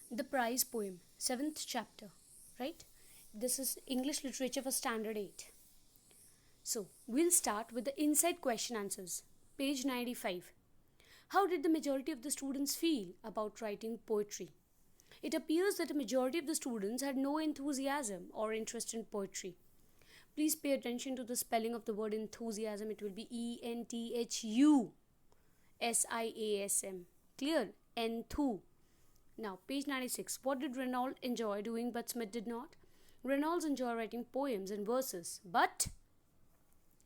The Prize Poem, 7th chapter, right? This is English Literature for Standard 8. So, we'll start with the inside question answers. Page 95. How did the majority of the students feel about writing poetry? It appears that a majority of the students had no enthusiasm or interest in poetry. Please pay attention to the spelling of the word enthusiasm. It will be ENTHUSIASM. Clear? Enthu. Now, page 96. What did Reynolds enjoy doing but Smith did not? Reynolds enjoyed writing poems and verses, but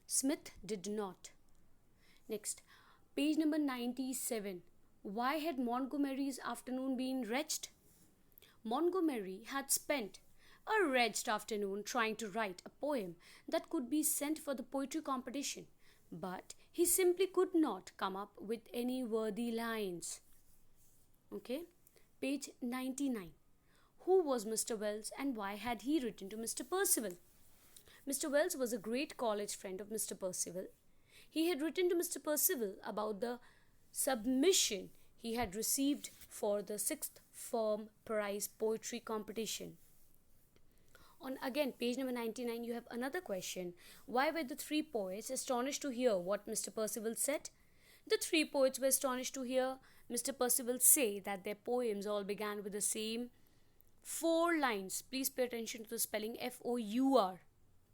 Smith did not. Next, page number 97. Why had Montgomery's afternoon been wretched? Montgomery had spent a wretched afternoon trying to write a poem that could be sent for the poetry competition, but he simply could not come up with any worthy lines. Okay, page 99. Who was Mr. Wells and why had he written to Mr. Percival? Mr. Wells was a great college friend of Mr. Percival. He had written to Mr. Percival about the submission he had received for the 6th Form Prize Poetry Competition. On again page number 99, you have another question. Why were the three poets astonished to hear what Mr. Percival said? The three poets were astonished to hear Mr. Percival say that their poems all began with the same 4 lines. Please pay attention to the spelling Four.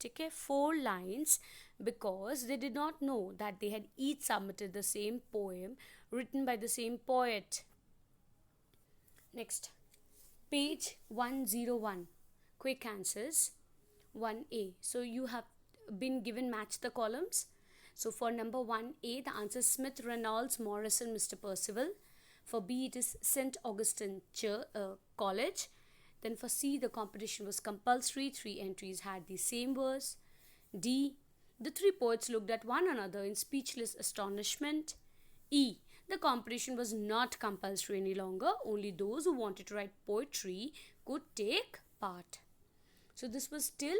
Okay, 4 lines, because they did not know that they had each submitted the same poem written by the same poet. Next, page 101. Quick answers. 1A. So you have been given match the columns. So for number 1A, the answer is Smith, Reynolds, Morrison, Mr. Percival. For B, it is St. Augustine College. Then for C, the competition was compulsory. 3 entries had the same verse. D, the 3 poets looked at one another in speechless astonishment. E, the competition was not compulsory any longer. Only those who wanted to write poetry could take part. So this was still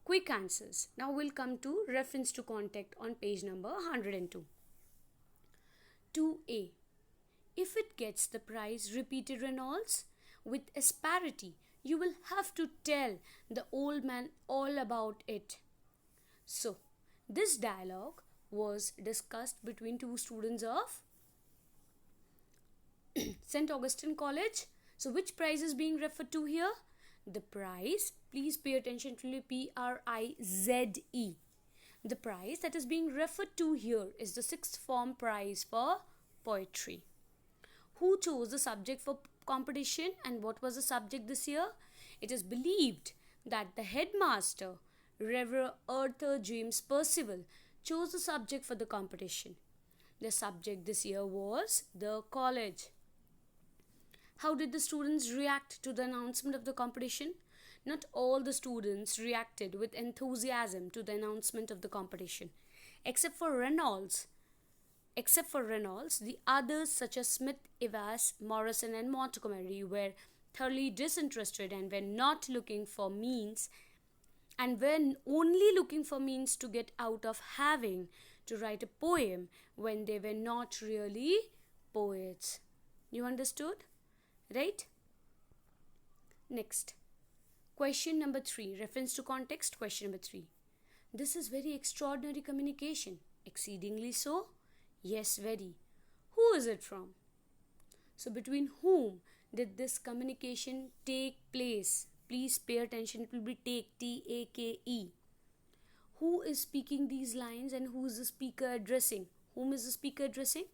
quick answers. Now we'll come to reference to contact on page number 102. 2A. If it gets the prize, repeated Reynolds, with asperity, you will have to tell the old man all about it. So, this dialogue was discussed between 2 students of St. Augustine College. So, which prize is being referred to here? The prize, please pay attention to PRIZE. The prize that is being referred to here is the 6th Form Prize for Poetry. Who chose the subject for competition and what was the subject this year? It is believed that the headmaster, Reverend Arthur James Percival, chose the subject for the competition. The subject this year was the college. How did the students react to the announcement of the competition? Not all the students reacted with enthusiasm to the announcement of the competition. Except for Reynolds, the others such as Smith, Evans, Morrison and Montgomery were thoroughly disinterested and were not looking for means and were only looking for means to get out of having to write a poem when they were not really poets. You understood? Right? Next. Question number 3. Reference to context. Question number 3. This is very extraordinary communication. Exceedingly so? Yes, very. Who is it from? So between whom did this communication take place? Please pay attention. It will be take, T-A-K-E. Who is speaking these lines and who is the speaker addressing? Whom is the speaker addressing?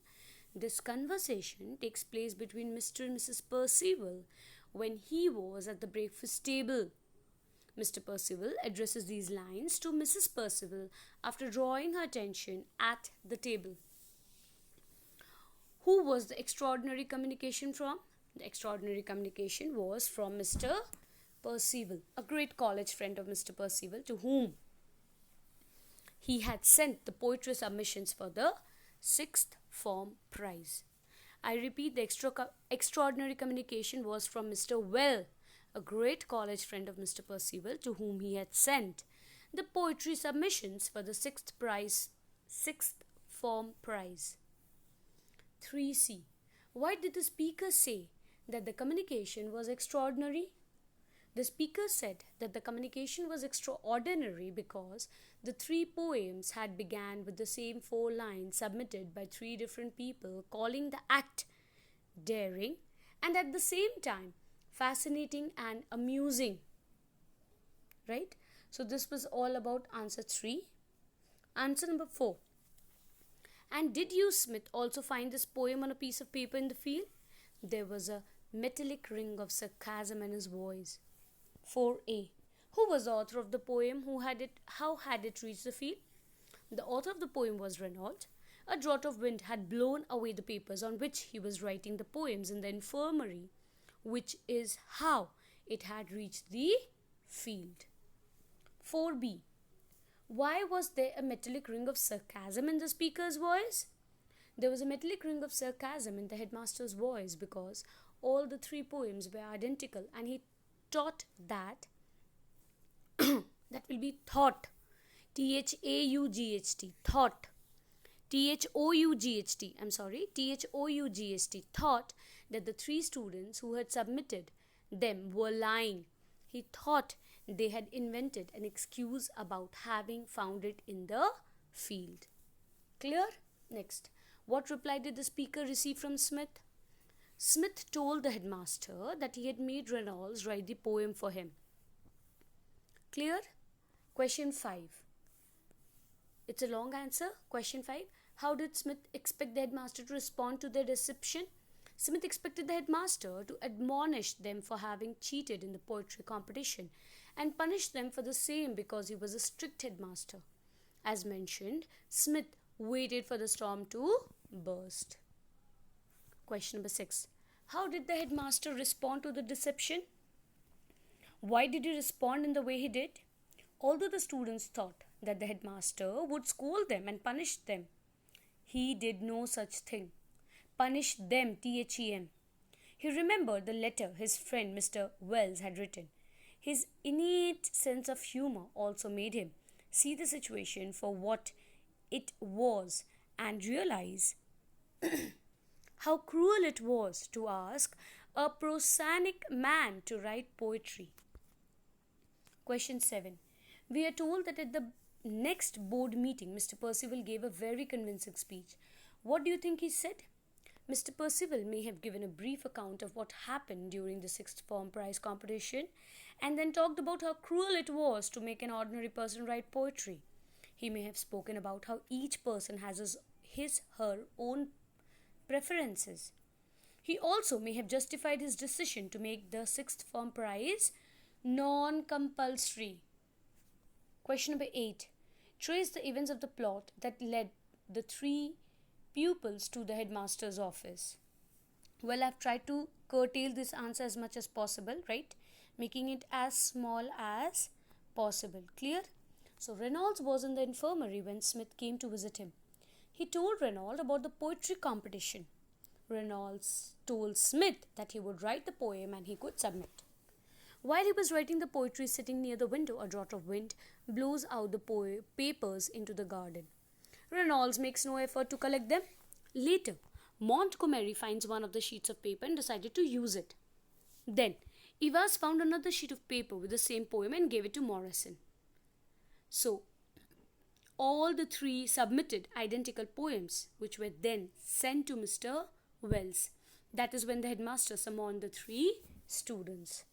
This conversation takes place between Mr. and Mrs. Percival when he was at the breakfast table. Mr. Percival addresses these lines to Mrs. Percival after drawing her attention at the table. Who was the extraordinary communication from? The extraordinary communication was from Mr. Percival, a great college friend of Mr. Percival, to whom he had sent the poetry submissions for the 6th Form Prize. I repeat, the extraordinary communication was from Mr. Well, a great college friend of Mr. Percival, to whom he had sent the poetry submissions for the 6th Form Prize. 3C. Why did the speaker say that the communication was extraordinary? The speaker said that the communication was extraordinary because the three poems had began with the same four lines submitted by three different people, calling the act daring and at the same time fascinating and amusing. Right? So this was all about answer 3. Answer number 4. And did you, Smith, also find this poem on a piece of paper in the field? There was a metallic ring of sarcasm in his voice. 4a. Who was the author of the poem? How had it reached the field? The author of the poem was Renault. A draught of wind had blown away the papers on which he was writing the poems in the infirmary, which is how it had reached the field. 4b. Why was there a metallic ring of sarcasm in the speaker's voice? There was a metallic ring of sarcasm in the headmaster's voice because all the three poems were identical, and he taught that that will be thought, T-H-A-U-G-H-T, thought, T-H-O-U-G-H-T, I'm sorry, T-H-O-U-G-H-T, thought that the three students who had submitted them were lying. He thought they had invented an excuse about having found it in the field. Clear? Next. What reply did the speaker receive from Smith? Smith told the headmaster that he had made Reynolds write the poem for him. Clear? Question 5. It's a long answer. Question 5. How did Smith expect the headmaster to respond to their deception? Smith expected the headmaster to admonish them for having cheated in the poetry competition and punish them for the same because he was a strict headmaster. As mentioned, Smith waited for the storm to burst. Question number 6. How did the headmaster respond to the deception? Why did he respond in the way he did? Although the students thought that the headmaster would scold them and punish them, he did no such thing. Punish them, T-H-E-M. He remembered the letter his friend Mr. Wells had written. His innate sense of humor also made him see the situation for what it was and realize how cruel it was to ask a prosaic man to write poetry. Question 7. We are told that at the next board meeting, Mr. Percival gave a very convincing speech. What do you think he said? Mr. Percival may have given a brief account of what happened during the sixth form prize competition and then talked about how cruel it was to make an ordinary person write poetry. He may have spoken about how each person has her own preferences. He also may have justified his decision to make the sixth form prize non-compulsory. Question number 8. Trace the events of the plot that led the three pupils to the headmaster's office. Well, I've tried to curtail this answer as much as possible, right? Making it as small as possible. Clear? So Reynolds was in the infirmary when Smith came to visit him. He told Reynolds about the poetry competition. Reynolds told Smith that he would write the poem and he could submit. While he was writing the poetry sitting near the window, a draught of wind blows out the papers into the garden. Reynolds makes no effort to collect them. Later, Montgomery finds one of the sheets of paper and decided to use it. Then, Evans found another sheet of paper with the same poem and gave it to Morrison. So, all the three submitted identical poems, which were then sent to Mr. Wells. That is when the headmaster summoned the three students.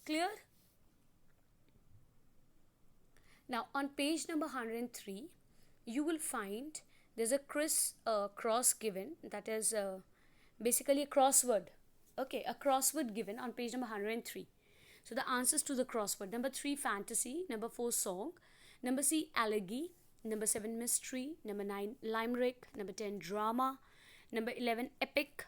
Clear? Now, on page number 103, you will find there's a cross given, that is basically a crossword. Okay, a crossword given on page number 103. So the answers to the crossword: number 3, fantasy; number 4, song; number C, elegy; number 7, mystery; number 9, limerick; number 10, drama; number 11, epic;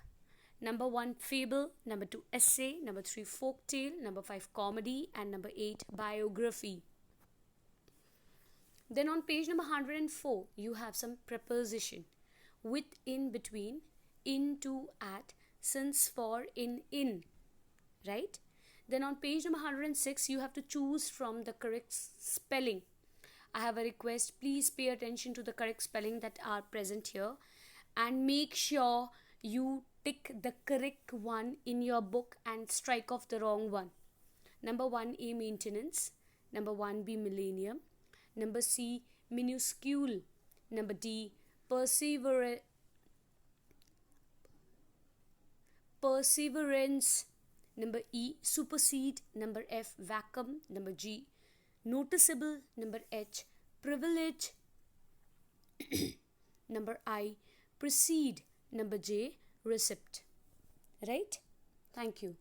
number 1, fable; number 2, essay; number 3, folk tale; number 5, comedy; and number 8, biography. Then on page number 104, you have some preposition: with, in, between, into, at, since, for, in, right? Then on page number 106, you have to choose from the correct spelling. I have a request: please pay attention to the correct spelling that are present here and make sure you tick the correct one in your book and strike off the wrong one. Number 1A, maintenance. Number 1B, millennium. Number C, minuscule. Number D, perseverance. Number E, supersede. Number F, vacuum. Number G, noticeable. Number H, privilege. Number I, precede. Number J, receipt. Right? Thank you.